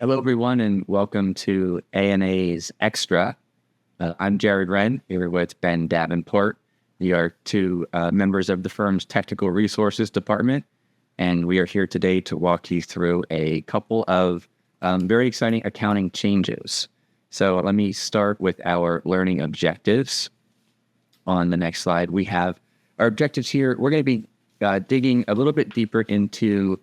Hello, everyone, and welcome to ANA's Extra. I'm Jared Wren, here with Ben Davenport. We are two members of the firm's Technical Resources Department, and we are here today to walk you through a couple of very exciting accounting changes. So let me start with our learning objectives. On the next slide, we have our objectives here. We're going to be digging a little bit deeper into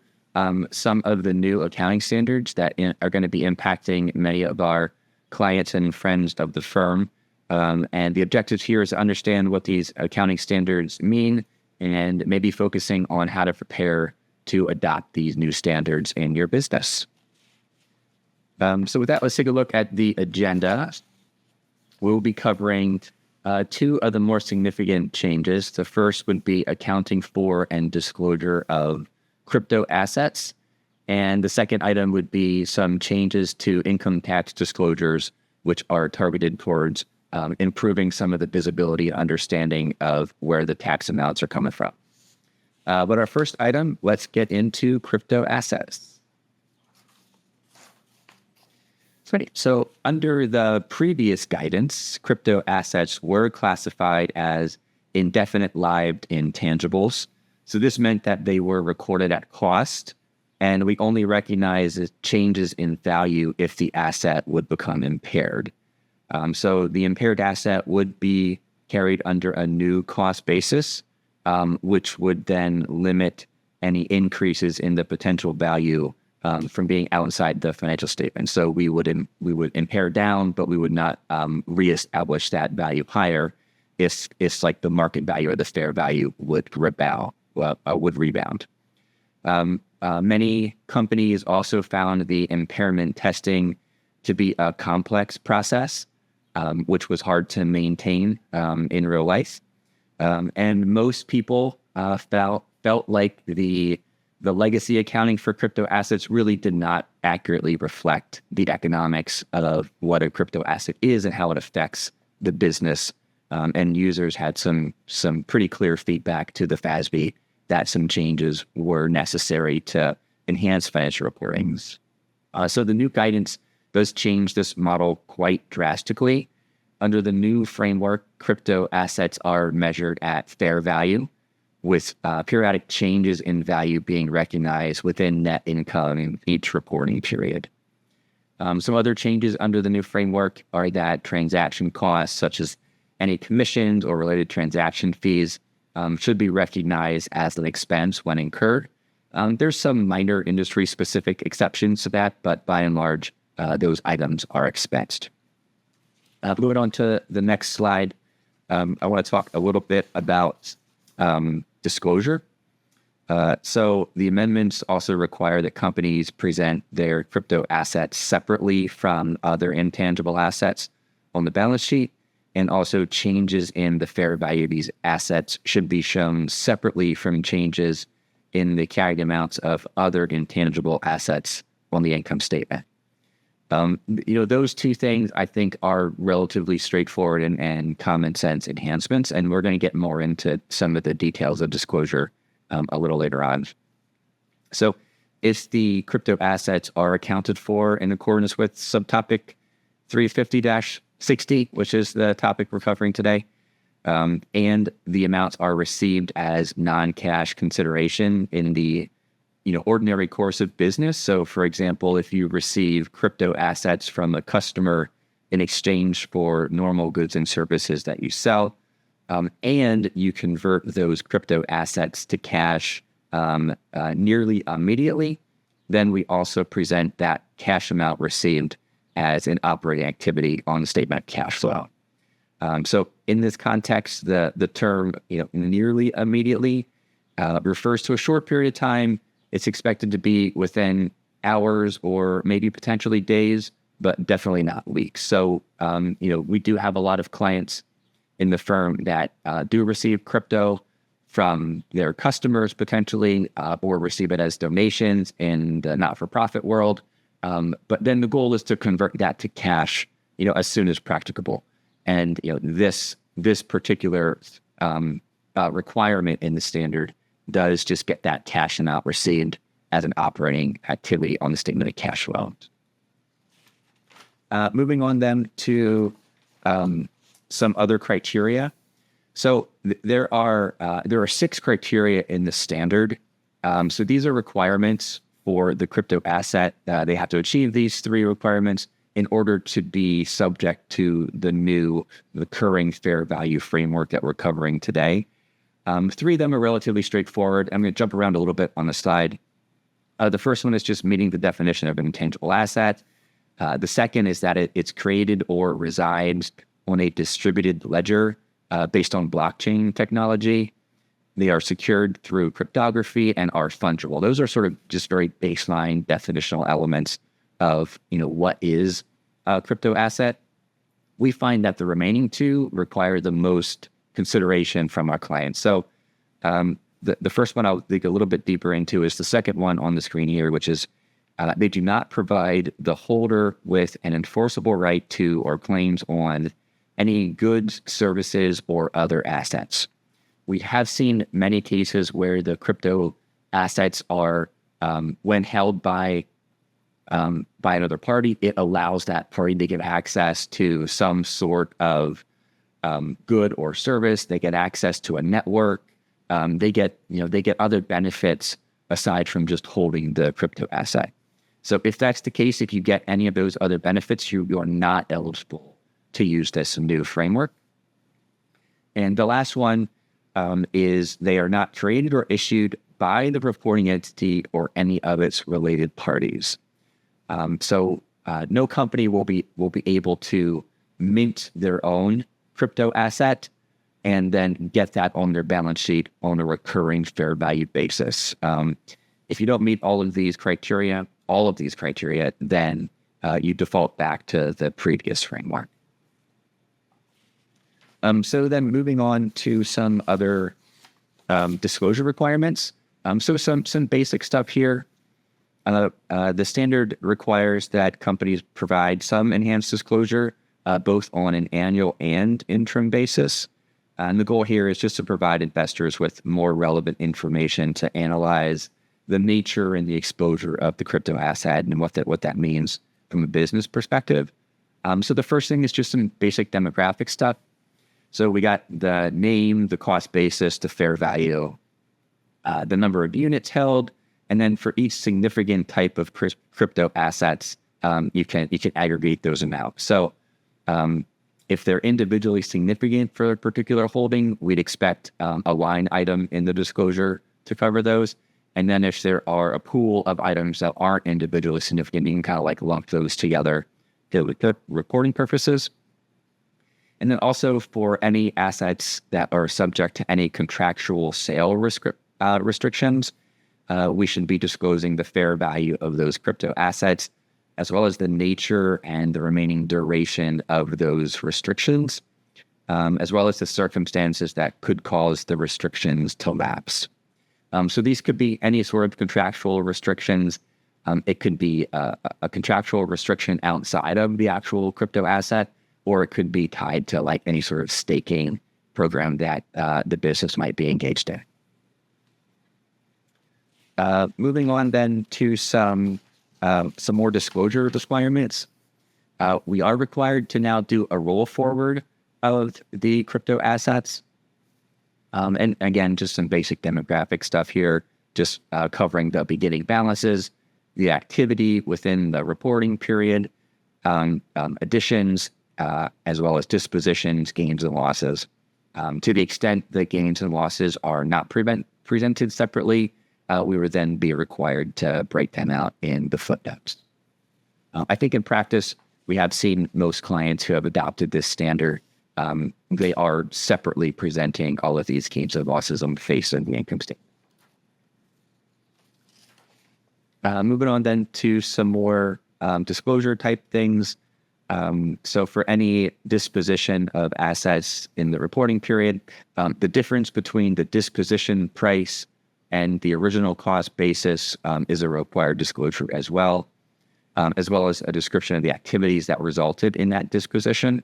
some of the new accounting standards that are going to be impacting many of our clients and friends of the firm. And the objective here is to understand what these accounting standards mean and maybe focusing on how to prepare to adopt these new standards in your business. So with that, let's take a look at the agenda. We'll be covering two of the more significant changes. The first would be accounting for and disclosure of crypto assets. And the second item would be some changes to income tax disclosures, which are targeted towards improving some of the visibility and understanding of where the tax amounts are coming from. But our first item, let's get into crypto assets. So under the previous guidance, crypto assets were classified as indefinite-lived intangibles. So this meant that they were recorded at cost, and we only recognize changes in value if the asset would become impaired. So the impaired asset would be carried under a new cost basis, which would then limit any increases in the potential value from being outside the financial statement. So we would impair down, but we would not reestablish that value higher if like the market value or the fair value would rebound. Many companies also found the impairment testing to be a complex process, which was hard to maintain in real life. And most people felt like the legacy accounting for crypto assets really did not accurately reflect the economics of what a crypto asset is and how it affects the business. And users had some pretty clear feedback to the FASB that some changes were necessary to enhance financial reporting. So the new guidance does change this model quite drastically. Under the new framework, crypto assets are measured at fair value, with periodic changes in value being recognized within net income in each reporting period. Some other changes under the new framework are that transaction costs, such as any commissions or related transaction fees, should be recognized as an expense when incurred. There's some minor industry-specific exceptions to that, but by and large, those items are expensed. Moving on to the next slide, I want to talk a little bit about disclosure. So the amendments also require that companies present their crypto assets separately from other intangible assets on the balance sheet. And also changes in the fair value of these assets should be shown separately from changes in the carried amounts of other intangible assets on the income statement. Those two things I think are relatively straightforward and common sense enhancements, and we're going to get more into some of the details of disclosure a little later on. So if the crypto assets are accounted for in accordance with subtopic 350-60, which is the topic we're covering today, and the amounts are received as non-cash consideration in the ordinary course of business. So, for example, if you receive crypto assets from a customer in exchange for normal goods and services that you sell, and you convert those crypto assets to cash nearly immediately, then we also present that cash amount received as an operating activity on the statement of cash flow. So in this context, the term nearly immediately refers to a short period of time. It's expected to be within hours or maybe potentially days, but definitely not weeks. So we do have a lot of clients in the firm that do receive crypto from their customers potentially, or receive it as donations in the not-for-profit world. But then the goal is to convert that to cash, as soon as practicable. And this particular requirement in the standard does just get that cash amount received as an operating activity on the statement of cash flow. Moving on then to some other criteria. So there are 6 criteria in the standard. So these are requirements for the crypto asset. They have to achieve these 3 requirements in order to be subject to the new recurring fair value framework that we're covering today. 3 of them are relatively straightforward. I'm going to jump around a little bit on the slide. The first one is just meeting the definition of an intangible asset. The second is that it's created or resides on a distributed ledger based on blockchain technology. They are secured through cryptography and are fungible. Those are sort of just very baseline definitional elements of what is a crypto asset. We find that the remaining 2 require the most consideration from our clients. So the first one I'll dig a little bit deeper into is the second one on the screen here, which is they do not provide the holder with an enforceable right to or claims on any goods, services, or other assets. We have seen many cases where the crypto assets are, when held by another party, it allows that party to get access to some sort of good or service. They get access to a network. They get other benefits aside from just holding the crypto asset. So if that's the case, if you get any of those other benefits, you are not eligible to use this new framework. And the last one is they are not created or issued by the reporting entity or any of its related parties. So no company will be able to mint their own crypto asset and then get that on their balance sheet on a recurring fair value basis. If you don't meet all of these criteria, then you default back to the previous framework. So then moving on to some other disclosure requirements. So some basic stuff here. The standard requires that companies provide some enhanced disclosure, both on an annual and interim basis. And the goal here is just to provide investors with more relevant information to analyze the nature and the exposure of the crypto asset and what that means from a business perspective. So the first thing is just some basic demographic stuff. So we got the name, the cost basis, the fair value, the number of units held, and then for each significant type of crypto assets, you can aggregate those amounts. So if they're individually significant for a particular holding, we'd expect a line item in the disclosure to cover those. And then if there are a pool of items that aren't individually significant, you can kind of like lump those together for reporting purposes. And then also for any assets that are subject to any contractual sale restrictions, we should be disclosing the fair value of those crypto assets, as well as the nature and the remaining duration of those restrictions, as well as the circumstances that could cause the restrictions to lapse. So these could be any sort of contractual restrictions. It could be a contractual restriction outside of the actual crypto asset, or it could be tied to like any sort of staking program that the business might be engaged in. Moving on then to some more disclosure requirements. We are required to now do a roll forward of the crypto assets. And again, just some basic demographic stuff here, just covering the beginning balances, the activity within the reporting period, additions, as well as dispositions, gains and losses. To the extent that gains and losses are not presented separately, we would then be required to break them out in the footnotes. I think in practice, we have seen most clients who have adopted this standard, they are separately presenting all of these gains and losses on the face of the income statement. Moving on then to some more disclosure type things. So for any disposition of assets in the reporting period, the difference between the disposition price and the original cost basis is a required disclosure as well as a description of the activities that resulted in that disposition,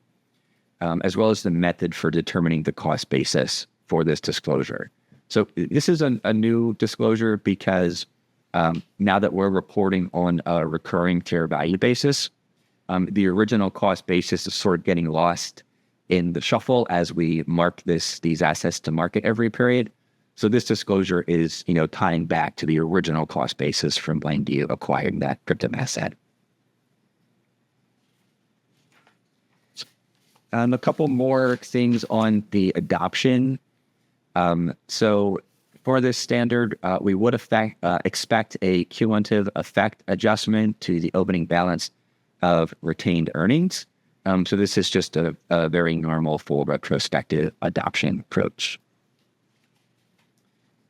as well as the method for determining the cost basis for this disclosure. So this is a new disclosure because now that we're reporting on a recurring fair value basis, The original cost basis is sort of getting lost in the shuffle as we mark these assets to market every period. So this disclosure is, tying back to the original cost basis from when you acquired that crypto asset. A couple more things on the adoption. So for this standard, we would expect a cumulative effect adjustment to the opening balance of retained earnings. So this is just a very normal full retrospective adoption approach.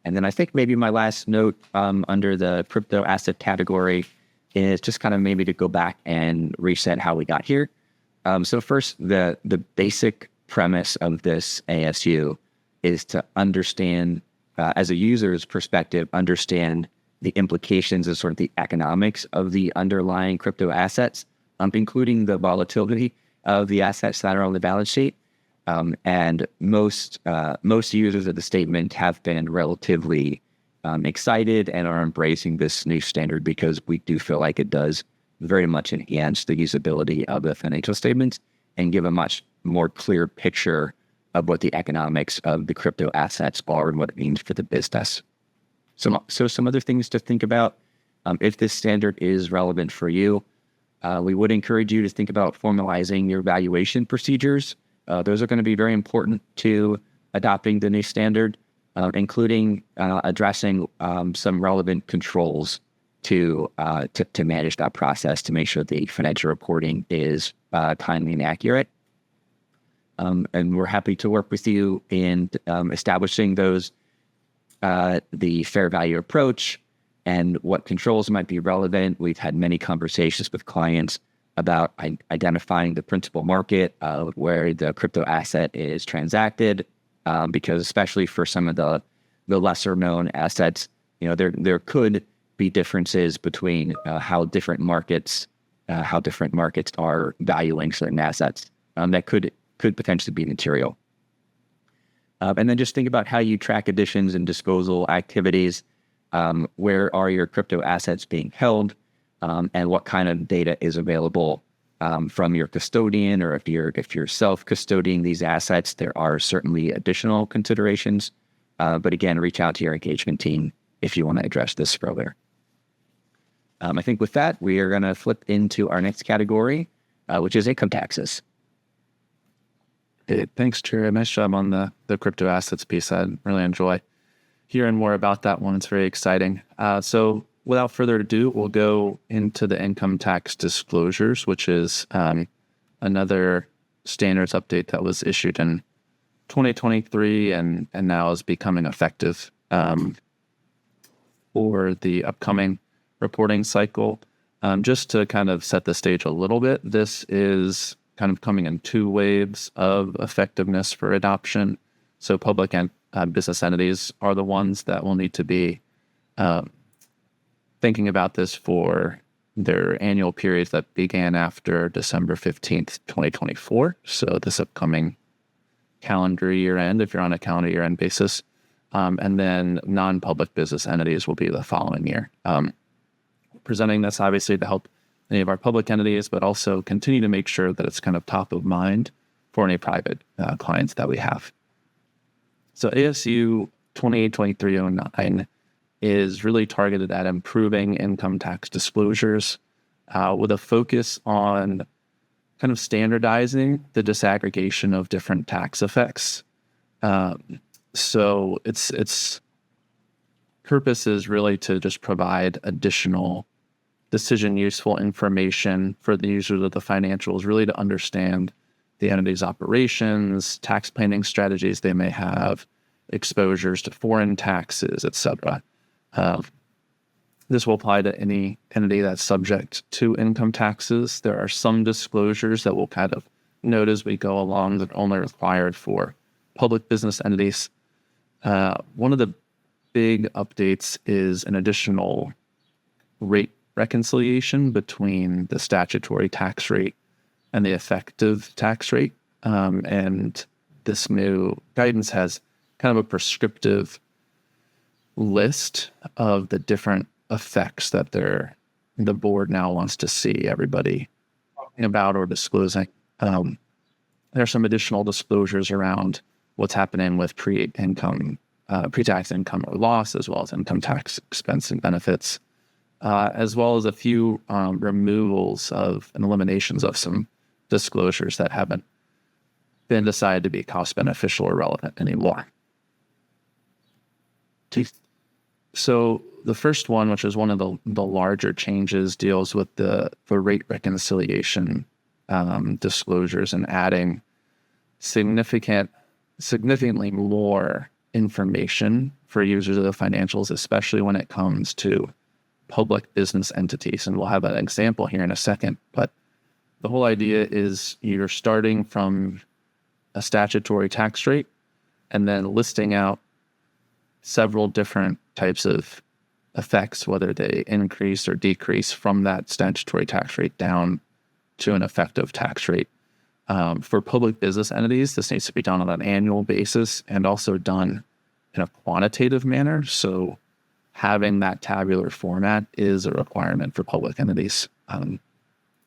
And then I think maybe my last note under the crypto asset category is just kind of maybe to go back and reset how we got here. So first, the basic premise of this ASU is to understand, as a user's perspective, understand the implications of sort of the economics of the underlying crypto assets, including the volatility of the assets that are on the balance sheet. And most users of the statement have been relatively excited and are embracing this new standard because we do feel like it does very much enhance the usability of the financial statements and give a much more clear picture of what the economics of the crypto assets are and what it means for the business. So some other things to think about if this standard is relevant for you. We would encourage you to think about formalizing your valuation procedures. Those are going to be very important to adopting the new standard, including addressing some relevant controls to manage that process to make sure the financial reporting is timely and accurate. And we're happy to work with you in establishing those, the fair value approach and what controls might be relevant. We've had many conversations with clients about identifying the principal market where the crypto asset is transacted, because especially for some of the lesser known assets, there could be differences between how different markets are valuing certain assets that could potentially be material. And then just think about how you track additions and disposal activities. Where are your crypto assets being held, and what kind of data is available from your custodian, or if you're self-custodying these assets, there are certainly additional considerations. But again, reach out to your engagement team if you want to address this further. I think with that, we are going to flip into our next category, which is income taxes. Hey, thanks, Jerry. Nice job on the crypto assets piece. I really enjoy hearing more about that one. It's very exciting. So without further ado, we'll go into the income tax disclosures, which is another standards update that was issued in 2023 and now is becoming effective for the upcoming reporting cycle. Just to kind of set the stage a little bit, this is kind of coming in two waves of effectiveness for adoption. So public and business entities are the ones that will need to be thinking about this for their annual periods that began after December 15th, 2024. So this upcoming calendar year end, if you're on a calendar year end basis. And then non-public business entities will be the following year. Presenting this obviously to help any of our public entities, but also continue to make sure that it's kind of top of mind for any private clients that we have. So ASU 2023-09 is really targeted at improving income tax disclosures with a focus on kind of standardizing the disaggregation of different tax effects. So its purpose is really to just provide additional decision useful information for the users of the financials, really to understand the entity's operations, tax planning strategies they may have, exposures to foreign taxes, etc. This will apply to any entity that's subject to income taxes. There are some disclosures that we'll kind of note as we go along that are only required for public business entities. One of the big updates is an additional rate reconciliation between the statutory tax rate and the effective tax rate. And this new guidance has kind of a prescriptive list of the different effects that the board now wants to see everybody talking about or disclosing. There are some additional disclosures around what's happening with pre-tax income or loss, as well as income tax expense and benefits, as well as a few removals of and eliminations of some disclosures that haven't been decided to be cost beneficial or relevant anymore. So the first one, which is one of the larger changes, deals with the rate reconciliation disclosures and adding significantly more information for users of the financials, especially when it comes to public business entities. And we'll have an example here in a second. But the whole idea is you're starting from a statutory tax rate and then listing out several different types of effects, whether they increase or decrease from that statutory tax rate down to an effective tax rate. For public business entities, this needs to be done on an annual basis and also done in a quantitative manner. So having that tabular format is a requirement for public entities.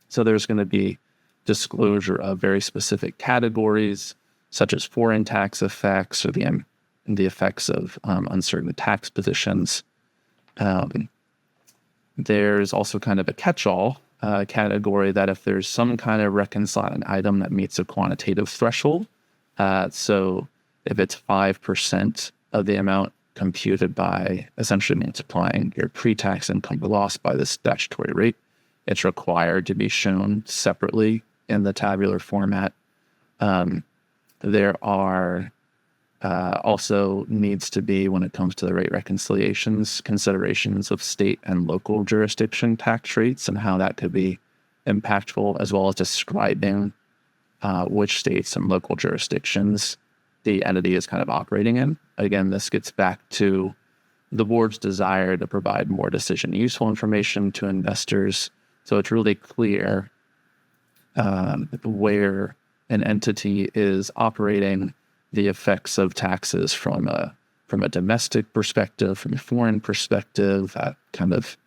So there's going to be disclosure of very specific categories, such as foreign tax effects or the effects of uncertain tax positions. There's also kind of a catch-all category that if there's some kind of reconciling item that meets a quantitative threshold, so if it's 5% of the amount computed by essentially multiplying your pre-tax income or loss by the statutory rate, it's required to be shown separately in the tabular format. There are also needs to be, when it comes to the rate reconciliations, considerations of state and local jurisdiction tax rates and how that could be impactful, as well as describing which states and local jurisdictions the entity is kind of operating in. Again, this gets back to the board's desire to provide more decision useful information to investors. So it's really clear where an entity is operating, the effects of taxes from a domestic perspective, from a foreign perspective, at kind of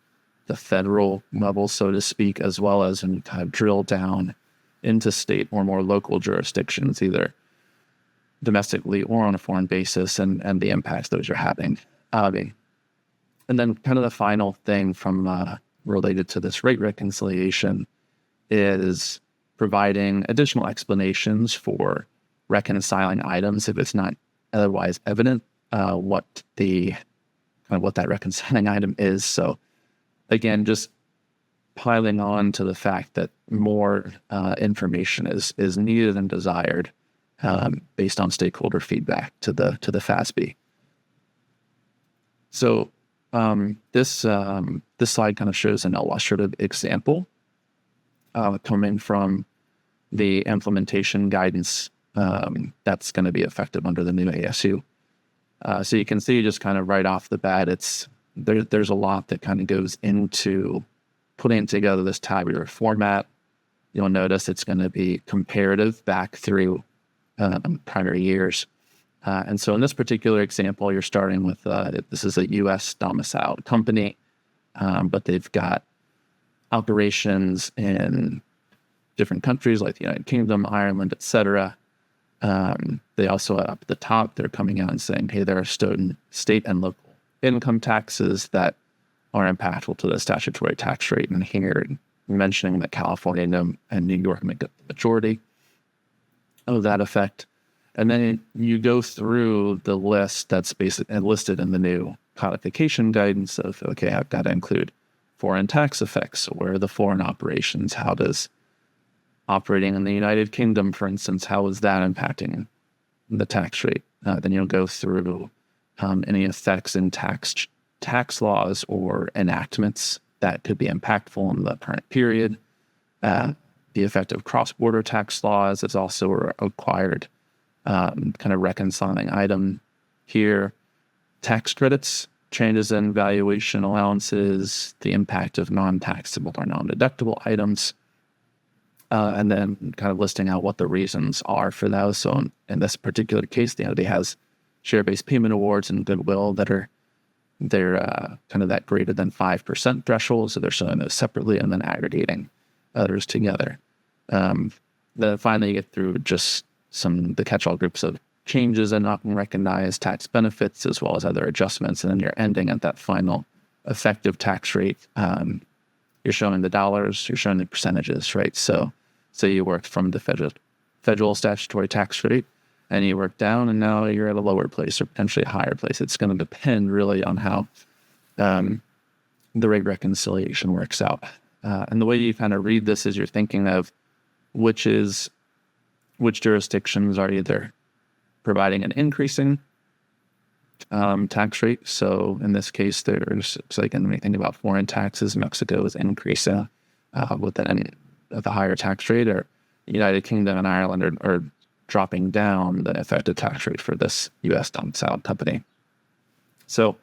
the federal level, so to speak, as well as in kind of drill down into state or more local jurisdictions, either domestically or on a foreign basis, and the impacts those are having. And then kind of the final thing from related to this rate reconciliation is providing additional explanations for reconciling items if it's not otherwise evident what that reconciling item is. So again, just piling on to the fact that more information is needed and desired based on stakeholder feedback to the FASB. So this slide kind of shows an illustrative example coming from the implementation guidance that's going to be effective under the new ASU. So you can see just kind of right off the bat, there's a lot that kind of goes into putting together this tabular format. You'll notice it's going to be comparative back through prior years. And so in this particular example, you're starting with, this is a U.S. domiciled company, but they've got operations in different countries like the United Kingdom, Ireland, etc. They also, up at the top, they're coming out and saying, hey, there are state and local income taxes that are impactful to the statutory tax rate. And here, mentioning that California and New York make up the majority of that effect. And then you go through the list that's basically listed in the new codification guidance of, okay, I've got to include foreign tax effects. So where are the foreign operations? How does operating in the United Kingdom, for instance, how is that impacting the tax rate? Then you'll go through any effects in tax laws or enactments that could be impactful in the current period. The effect of cross-border tax laws is also a required kind of reconciling item here. Tax credits, changes in valuation allowances, the impact of non-taxable or non-deductible items, and then kind of listing out what the reasons are for those. So in this particular case, the entity has share-based payment awards and goodwill they're kind of that greater than 5% threshold. So they're showing those separately and then aggregating others together. Then finally you get through just the catch-all groups of changes and not recognized tax benefits, as well as other adjustments. And then you're ending at that final effective tax rate. You're showing the dollars, you're showing the percentages, right? So you worked from the federal statutory tax rate, and you work down, and now you're at a lower place or potentially a higher place. It's going to depend really on how the rate reconciliation works out. And the way you kind of read this is you're thinking of which jurisdictions are either providing an increasing tax rate. So in this case, there's like when we think about foreign taxes, Mexico is increasing with the higher tax rate, or United Kingdom and Ireland are dropping down the effective tax rate for this U.S. domiciled company. So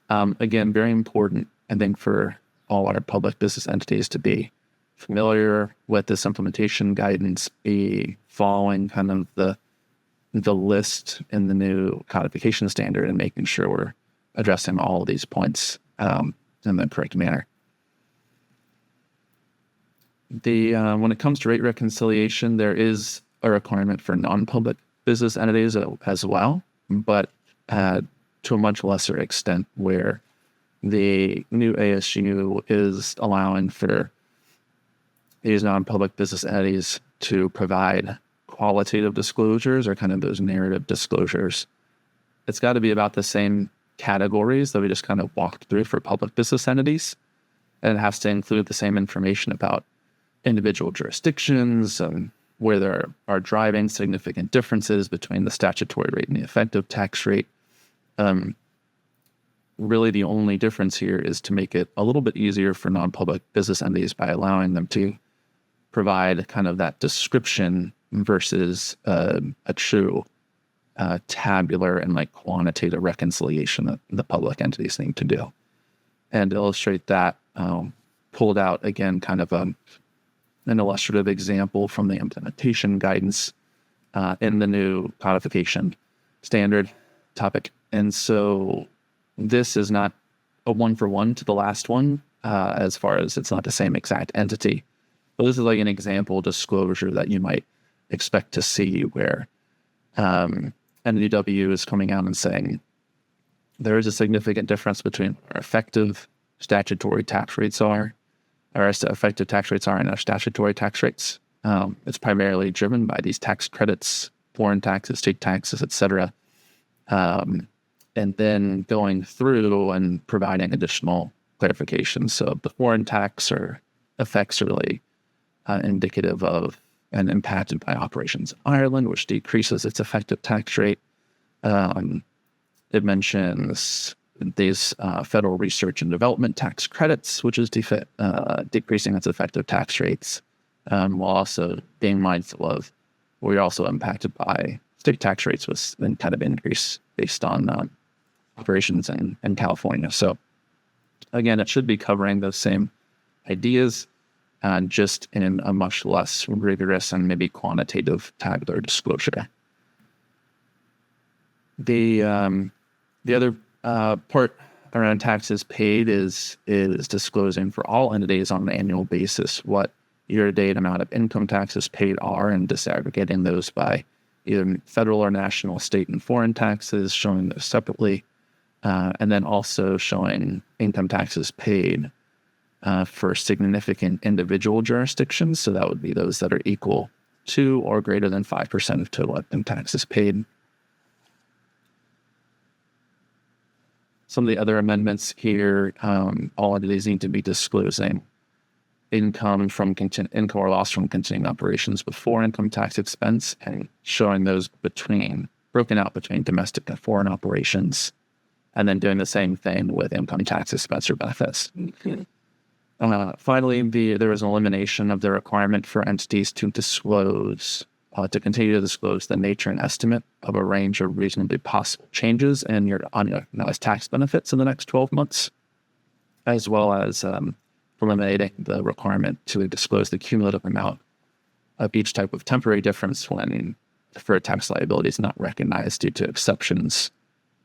again, very important, I think, for all our public business entities to be familiar with this implementation guidance, be following kind of the list in the new codification standard, and making sure we're addressing all of these points in the correct manner. When it comes to rate reconciliation, there is a requirement for non-public business entities as well, but to a much lesser extent, where the new ASU is allowing for these non-public business entities to provide qualitative disclosures, or kind of those narrative disclosures. It's got to be about the same categories that we just kind of walked through for public business entities. And it has to include the same information about individual jurisdictions, where there are driving significant differences between the statutory rate and the effective tax rate. Really, the only difference here is to make it a little bit easier for non-public business entities by allowing them to provide kind of that description versus a true tabular and like quantitative reconciliation that the public entities need to do. And to illustrate that, pulled out again kind of an illustrative example from the implementation guidance in the new codification standard topic. And so this is not a one-for-one to the last one, as far as it's not the same exact entity. But this is like an example disclosure that you might expect to see, where NUW is coming out and saying there is a significant difference between our effective statutory tax rates are, or our effective tax rates are, and our statutory tax rates. It's primarily driven by these tax credits, foreign taxes, state taxes, etc. And then going through and providing additional clarification. So the foreign tax or effects are really indicative of and impacted by operations in Ireland, which decreases its effective tax rate. It mentions these federal research and development tax credits, which is decreasing its effective tax rates, while also being mindful of we're also impacted by state tax rates with then kind of increase based on operations in California. So again, it should be covering those same ideas, just in a much less rigorous and maybe quantitative tabular disclosure. The other part around taxes paid is disclosing for all entities on an annual basis what year-to-date amount of income taxes paid are, and disaggregating those by either federal or national, state, and foreign taxes, showing those separately, and then also showing income taxes paid for significant individual jurisdictions. So that would be those that are equal to or greater than 5% of total income taxes paid. Some of the other amendments here, all entities need to be disclosing income or loss from continuing operations before income tax expense, and showing those broken out between domestic and foreign operations, and then doing the same thing with income tax expense or benefits. Finally, there was an elimination of the requirement for entities to continue to disclose the nature and estimate of a range of reasonably possible changes in your unrecognized tax benefits in the next 12 months, as well as eliminating the requirement to disclose the cumulative amount of each type of temporary difference when deferred tax liability is not recognized due to exceptions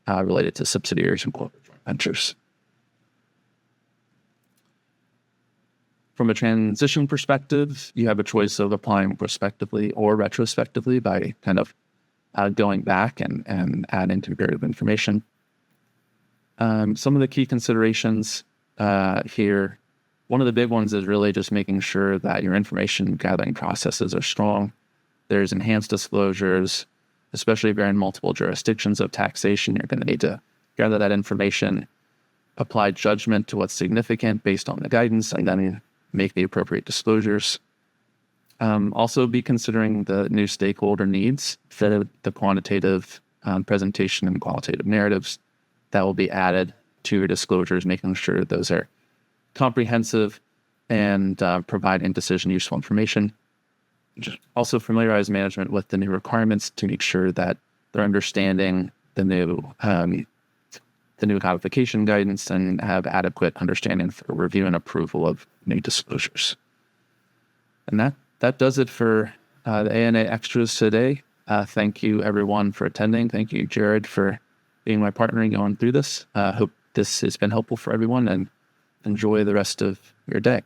related to subsidiaries and corporate joint ventures. From a transition perspective, you have a choice of applying prospectively or retrospectively by kind of going back and adding comparative information. Some of the key considerations here, one of the big ones is really just making sure that your information gathering processes are strong. There's enhanced disclosures, especially if you're in multiple jurisdictions of taxation. You're going to need to gather that information, apply judgment to what's significant based on the guidance, and then make the appropriate disclosures. Also be considering the new stakeholder needs for the quantitative presentation and qualitative narratives that will be added to your disclosures, making sure those are comprehensive and provide in-decision useful information. Just also familiarize management with the new requirements to make sure that they're understanding the new codification guidance and have adequate understanding for review and approval of new disclosures. And that does it for the ANA Extras today. Thank you, everyone, for attending. Thank you, Jared, for being my partner in going through this. Hope this has been helpful for everyone, and enjoy the rest of your day.